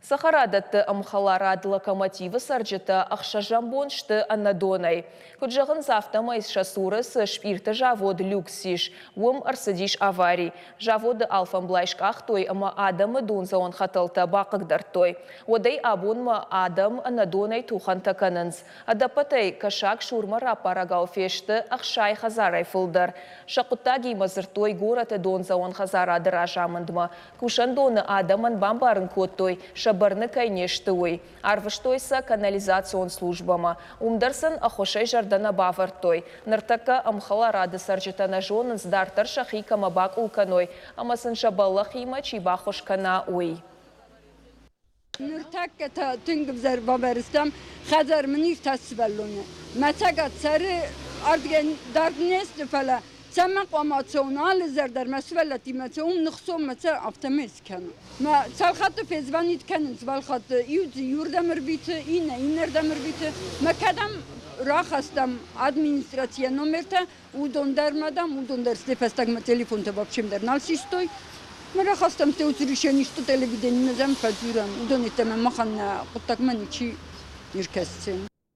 Сахарадатты амхаларад локомотивы сарджыта ақшажамбоншты анадонай. Күджағын завтама из шасурыс шпирты жавод люксиш, уым арсадиш аварий. Жаводы алфамблайшках той ама адамы дунза он хатылта бақығдар Одай абонма адам анадонай тухан таканынз. Адапатай кашак шурма рапарагау фешті ақшай хазарай фылдар. Шақутта геймазыр той гораты дунза он хазарадыр ажамындма. Кушан доны адамын бамбарын коттой, шабарны кайнештуй. Арвыштойса канализацион службама. Умдарсын ахошай жардана бавартой. Ныртака амхала рады сарджитана жонын здартар шахика мабак улканой. Амасын шабаллах има чибахошкана уй. Ныртакка түнгібзер бабарыстам хазар міниш тасбаллоне. Мәтәгат сары ардген даргнесті фәлі. Сәмәк амационалы зәрдер мәсвәләті мәтәум нұқсом мәтә автомес кәні. Mä salxatı fezvanit keniniz balxatı yurdamır biti, inerdamır biti. Mä kadam raxastam administrasiya numerta, udondarmadam, udondarste festagma telefonta babşemder nalsistoy. Mä raxastam te uzrişen işte televidenine zem fazuran, udonetemem maxanna quttakman içi nirkessin.